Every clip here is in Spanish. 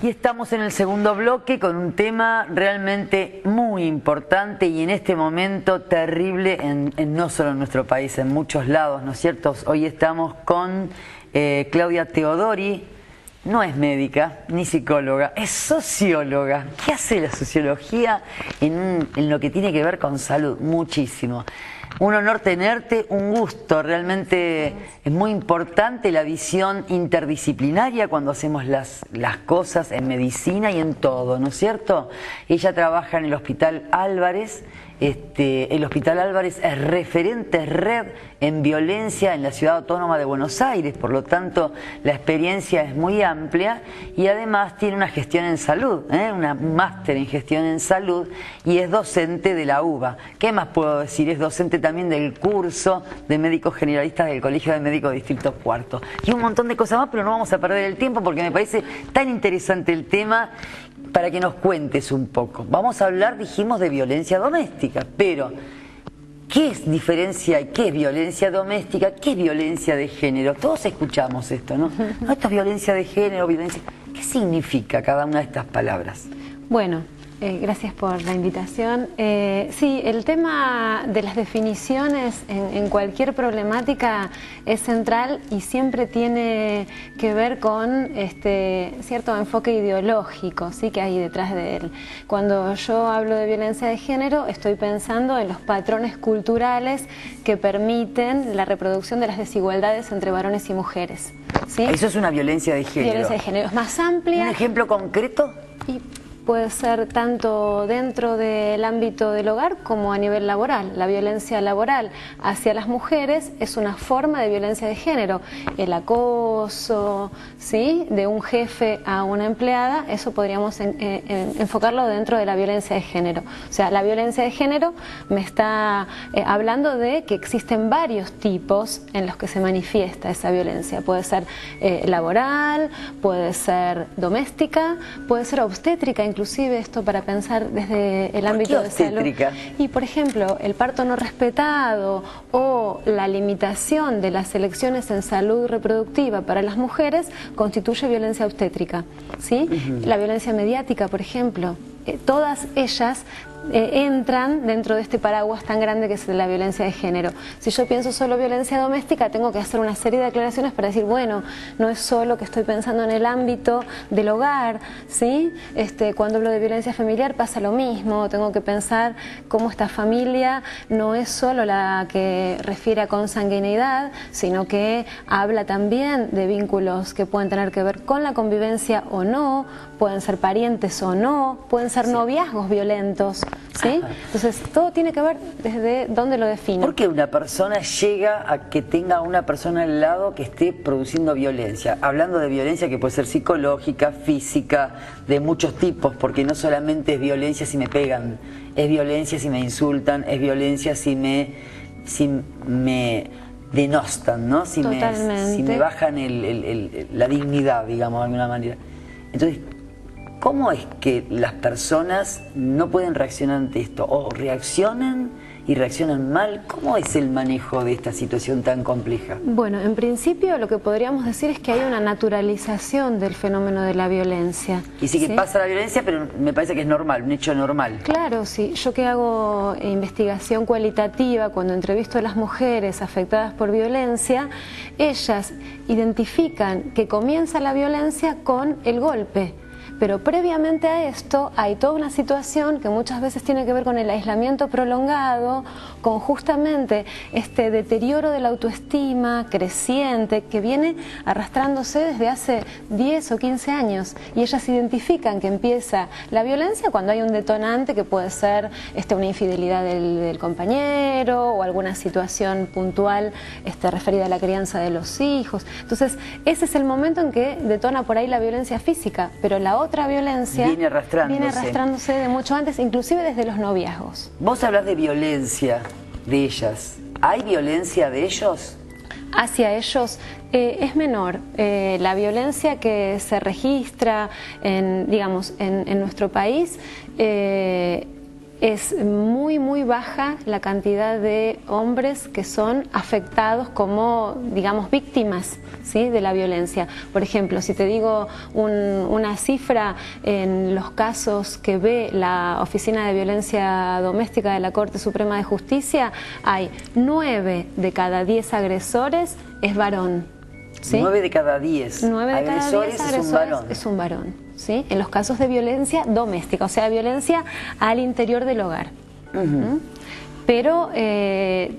Aquí estamos en el segundo bloque con un tema realmente muy importante y en este momento terrible no solo en nuestro país, en muchos lados, ¿no es cierto? Hoy estamos con Claudia Teodori. No es médica ni psicóloga, es socióloga. ¿Qué hace la sociología en lo que tiene que ver con salud? Muchísimo. Un honor tenerte, un gusto. Realmente es muy importante la visión interdisciplinaria cuando hacemos las cosas en medicina y en todo, ¿no es cierto? Ella trabaja en el Hospital Álvarez. El Hospital Álvarez es referente, red en violencia en la Ciudad Autónoma de Buenos Aires, por lo tanto la experiencia es muy amplia y además tiene una gestión en salud, una máster en gestión en salud y es docente de la UBA. ¿Qué más puedo decir? Es docente también del curso de médicos generalistas del Colegio de Médicos Distrito Cuarto y un montón de cosas más, pero no vamos a perder el tiempo porque me parece tan interesante el tema para que nos cuentes un poco. Vamos a hablar, dijimos, de violencia doméstica, pero ¿qué es diferencia y qué es violencia doméstica? ¿Qué es violencia de género? Todos escuchamos esto, ¿no? No, esto es violencia de género, violencia... ¿Qué significa cada una de estas palabras? Bueno, gracias por la invitación. Sí, el tema de las definiciones en cualquier problemática es central y siempre tiene que ver con cierto enfoque ideológico, ¿sí?, que hay detrás de él. Cuando yo hablo de violencia de género, estoy pensando en los patrones culturales que permiten la reproducción de las desigualdades entre varones y mujeres, ¿sí? Eso es una violencia de género. Violencia de género es más amplia. ¿Un ejemplo concreto? Y puede ser tanto dentro del ámbito del hogar como a nivel laboral. La violencia laboral hacia las mujeres es una forma de violencia de género. El acoso, ¿sí?, de un jefe a una empleada, eso podríamos enfocarlo dentro de la violencia de género. O sea, la violencia de género me está hablando de que existen varios tipos en los que se manifiesta esa violencia. Puede ser laboral, puede ser doméstica, puede ser obstétrica, inclusive esto para pensar desde el ámbito de salud. Y por ejemplo, el parto no respetado o la limitación de las elecciones en salud reproductiva para las mujeres constituye violencia obstétrica, ¿sí? La violencia mediática, por ejemplo, todas ellas entran dentro de este paraguas tan grande que es la violencia de género. Si yo pienso solo violencia doméstica, tengo que hacer una serie de aclaraciones para decir, bueno, no es solo que estoy pensando en el ámbito del hogar, ¿sí? Cuando hablo de violencia familiar pasa lo mismo, tengo que pensar cómo esta familia no es solo la que refiere a consanguineidad, sino que habla también de vínculos que pueden tener que ver con la convivencia o no, pueden ser parientes o no, pueden ser noviazgos violentos, ¿sí? Entonces todo tiene que ver desde dónde lo defino. ¿Por qué una persona llega a que tenga a una persona al lado que esté produciendo violencia? Hablando de violencia que puede ser psicológica, física, de muchos tipos, porque no solamente es violencia si me pegan, es violencia si me insultan, es violencia si me denostan, ¿no? Si me bajan la dignidad, digamos, de alguna manera. Entonces, ¿cómo es que las personas no pueden reaccionar ante esto? ¿O reaccionan y reaccionan mal? ¿Cómo es el manejo de esta situación tan compleja? Bueno, en principio lo que podríamos decir es que hay una naturalización del fenómeno de la violencia. Y sí que pasa la violencia, pero me parece que es normal, un hecho normal. Claro, sí. Yo que hago investigación cualitativa, cuando entrevisto a las mujeres afectadas por violencia, ellas identifican que comienza la violencia con el golpe. Pero previamente a esto hay toda una situación que muchas veces tiene que ver con el aislamiento prolongado, con justamente este deterioro de la autoestima creciente que viene arrastrándose desde hace 10 o 15 años. Y ellas identifican que empieza la violencia cuando hay un detonante que puede ser una infidelidad del compañero o alguna situación puntual referida a la crianza de los hijos. Entonces ese es el momento en que detona por ahí la violencia física, pero la otra violencia viene arrastrándose de mucho antes, inclusive desde los noviazgos. Vos hablas de violencia de ellas. ¿Hay violencia de ellos? Hacia ellos es menor. La violencia que se registra en nuestro país es muy baja la cantidad de hombres que son afectados como, digamos, víctimas, ¿sí?, de la violencia. Por ejemplo, si te digo una cifra, en los casos que ve la Oficina de Violencia Doméstica de la Corte Suprema de Justicia, hay 9 de cada 10 agresores es varón. ¿Sí? 9 de cada 10 agresores es un varón. ¿Sí? En los casos de violencia doméstica, o sea, violencia al interior del hogar. Pero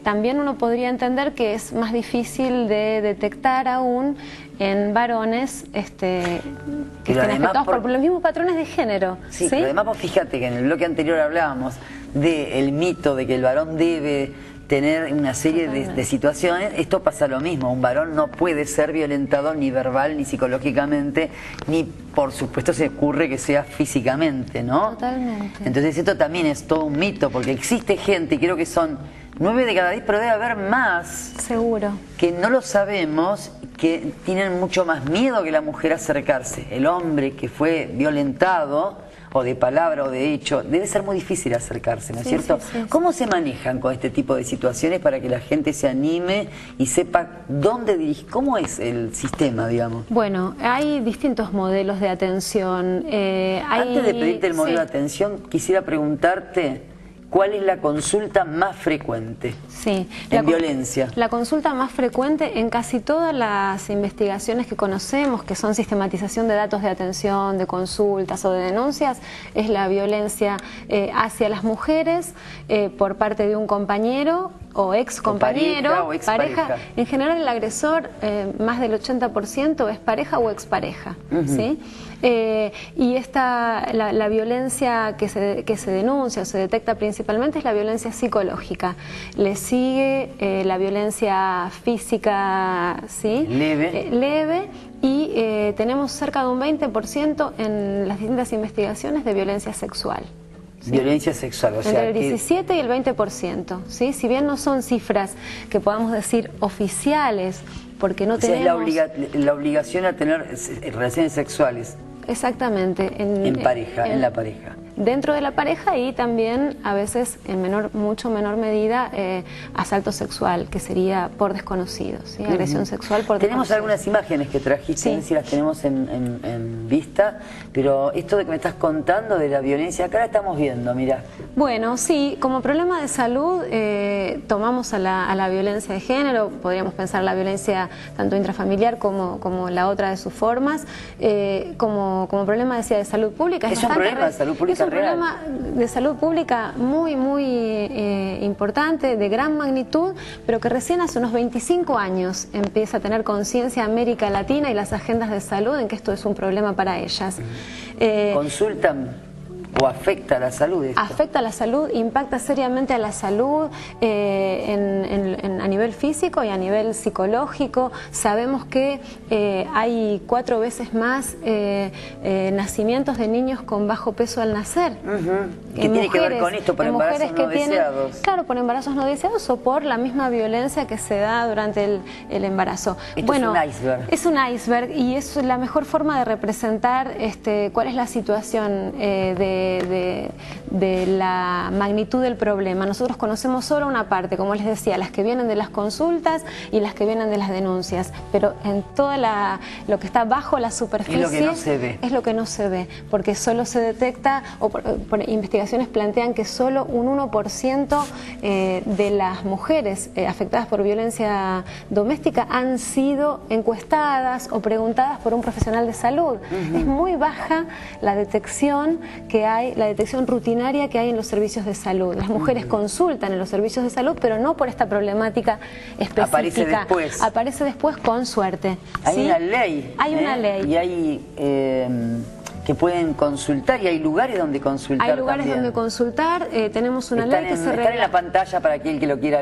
también uno podría entender que es más difícil de detectar aún en varones que estén afectados por los mismos patrones de género. Sí, ¿sí? Pero además vos fíjate que en el bloque anterior hablábamos del mito de que el varón debe tener una serie de situaciones. Esto pasa lo mismo, un varón no puede ser violentado ni verbal ni psicológicamente, ni por supuesto se ocurre que sea físicamente, ¿no? Totalmente. Entonces esto también es todo un mito, porque existe gente, y creo que son 9 de cada 10, pero debe haber más. Seguro. Que no lo sabemos, que tienen mucho más miedo que la mujer a acercarse. El hombre que fue violentado, o de palabra o de hecho, debe ser muy difícil acercarse, ¿no es cierto? Sí. ¿Cómo se manejan con este tipo de situaciones para que la gente se anime y sepa dónde dirigir? ¿Cómo es el sistema, digamos? Bueno, hay distintos modelos de atención. Antes de pedirte el modelo de atención, quisiera preguntarte ¿cuál es la consulta más frecuente en violencia? La consulta más frecuente en casi todas las investigaciones que conocemos, que son sistematización de datos de atención, de consultas o de denuncias, es la violencia hacia las mujeres por parte de un compañero o ex compañero, pareja. En general el agresor, más del 80% es pareja o expareja, ¿sí? Y la violencia que se denuncia o se detecta principalmente es la violencia psicológica. Le sigue la violencia física, ¿sí? Leve, y tenemos cerca de un 20% en las distintas investigaciones de violencia sexual. ¿Sí? Violencia sexual, o sea, entre el 17 y el 20%, ¿sí? Si bien no son cifras que podamos decir oficiales, porque no tenemos... es la obligación a tener relaciones sexuales. Exactamente. En la pareja. Dentro de la pareja y también a veces en mucho menor medida asalto sexual, que sería por desconocidos, ¿sí? Agresión sexual por Tenemos desconocidos. algunas imágenes que trajiste, si las tenemos en vista, pero esto de que me estás contando de la violencia, acá la estamos viendo, mirá. Bueno, sí, como problema de salud tomamos a la violencia de género, podríamos pensar la violencia tanto intrafamiliar como la otra de sus formas, como problema, decía, de salud pública. Es un problema de salud pública. Es un problema de salud pública muy importante, de gran magnitud, pero que recién hace unos 25 años empieza a tener conciencia América Latina y las agendas de salud en que esto es un problema para ellas. ¿Consultan o afecta a la salud esto? Afecta a la salud, impacta seriamente a la salud a nivel físico y a nivel psicológico. Sabemos que hay 4 veces más nacimientos de niños con bajo peso al nacer. ¿Qué tiene que ver con esto? ¿Por embarazos no deseados? Claro, por embarazos no deseados o por la misma violencia que se da durante el embarazo. Esto es un iceberg. Es un iceberg y es la mejor forma de representar cuál es la situación de la magnitud del problema. Nosotros conocemos solo una parte, como les decía, las que vienen de las consultas y las que vienen de las denuncias, pero en toda lo que está bajo la superficie es lo que no se ve. Es lo que no se ve, porque solo se detecta, o por investigaciones plantean que solo un 1% de las mujeres afectadas por violencia doméstica han sido encuestadas o preguntadas por un profesional de salud. Es muy baja la detección que hay, la detección rutinaria que hay en los servicios de salud. Las mujeres consultan en los servicios de salud, pero no por esta problemática específica. Aparece después. Aparece después con suerte. Hay ¿sí? una ley. Hay una ley. Y hay que pueden consultar y hay lugares donde consultar. Hay lugares donde consultar. Tenemos una ley que se Están en la pantalla para aquel que lo quiera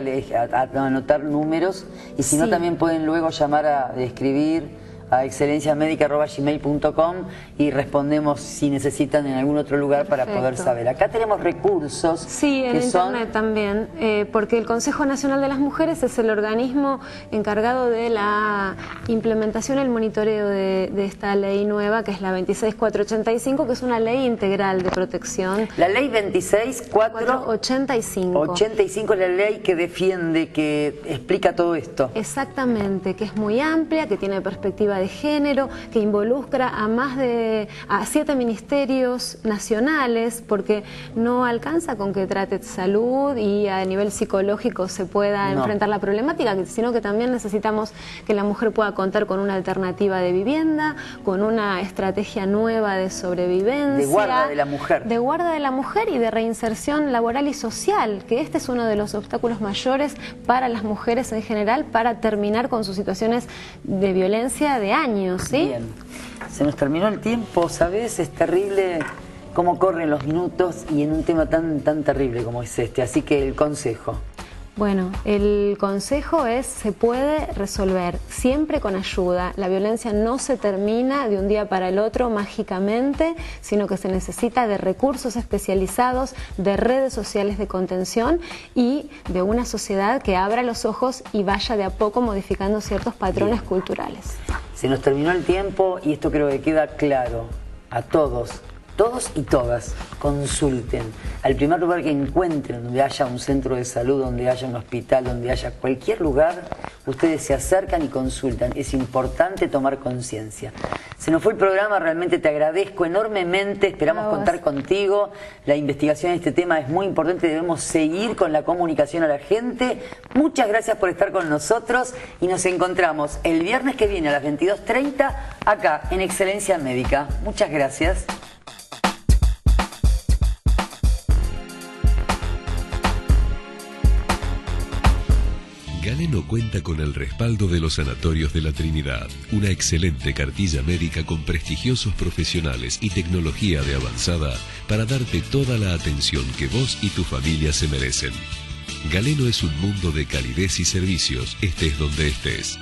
anotar números y si no también pueden luego llamar a escribir a excelenciamedica@gmail.com y respondemos si necesitan en algún otro lugar. Perfecto. Para poder saber. Acá tenemos recursos. Sí, en internet también, porque el Consejo Nacional de las Mujeres es el organismo encargado de la implementación y el monitoreo de esta ley nueva, que es la 26485, que es una ley integral de protección. La ley 26485. 85 es la ley que defiende, que explica todo esto. Exactamente, que es muy amplia, que tiene perspectiva de género, que involucra a 7 ministerios nacionales, porque no alcanza con que trate salud y a nivel psicológico se pueda enfrentar la problemática, sino que también necesitamos que la mujer pueda contar con una alternativa de vivienda, con una estrategia nueva de sobrevivencia. De guarda de la mujer. De guarda de la mujer y de reinserción laboral y social, que este es uno de los obstáculos mayores para las mujeres en general, para terminar con sus situaciones de violencia de años, ¿sí? Bien. Se nos terminó el tiempo, ¿sabes? Es terrible cómo corren los minutos y en un tema tan terrible como es este. Así que el consejo. Bueno, el consejo es: se puede resolver, siempre con ayuda. La violencia no se termina de un día para el otro mágicamente, sino que se necesita de recursos especializados, de redes sociales de contención y de una sociedad que abra los ojos y vaya de a poco modificando ciertos patrones culturales. Se nos terminó el tiempo y esto creo que queda claro a todos. Todos y todas consulten al primer lugar que encuentren, donde haya un centro de salud, donde haya un hospital, donde haya cualquier lugar, ustedes se acercan y consultan. Es importante tomar conciencia. Se nos fue el programa, realmente te agradezco enormemente, esperamos contar contigo. La investigación en este tema es muy importante, debemos seguir con la comunicación a la gente. Muchas gracias por estar con nosotros y nos encontramos el viernes que viene a las 22:30 acá en Excelencia Médica. Muchas gracias. Galeno cuenta con el respaldo de los Sanatorios de la Trinidad, una excelente cartilla médica con prestigiosos profesionales y tecnología de avanzada para darte toda la atención que vos y tu familia se merecen. Galeno es un mundo de calidez y servicios, estés donde estés.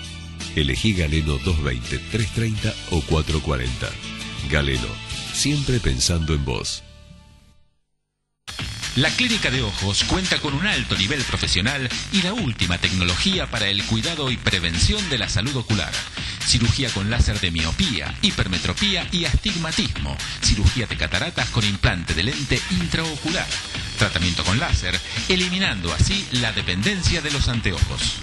Elegí Galeno 220, 330 o 440. Galeno, siempre pensando en vos. La Clínica de Ojos cuenta con un alto nivel profesional y la última tecnología para el cuidado y prevención de la salud ocular. Cirugía con láser de miopía, hipermetropía y astigmatismo. Cirugía de cataratas con implante de lente intraocular. Tratamiento con láser, eliminando así la dependencia de los anteojos.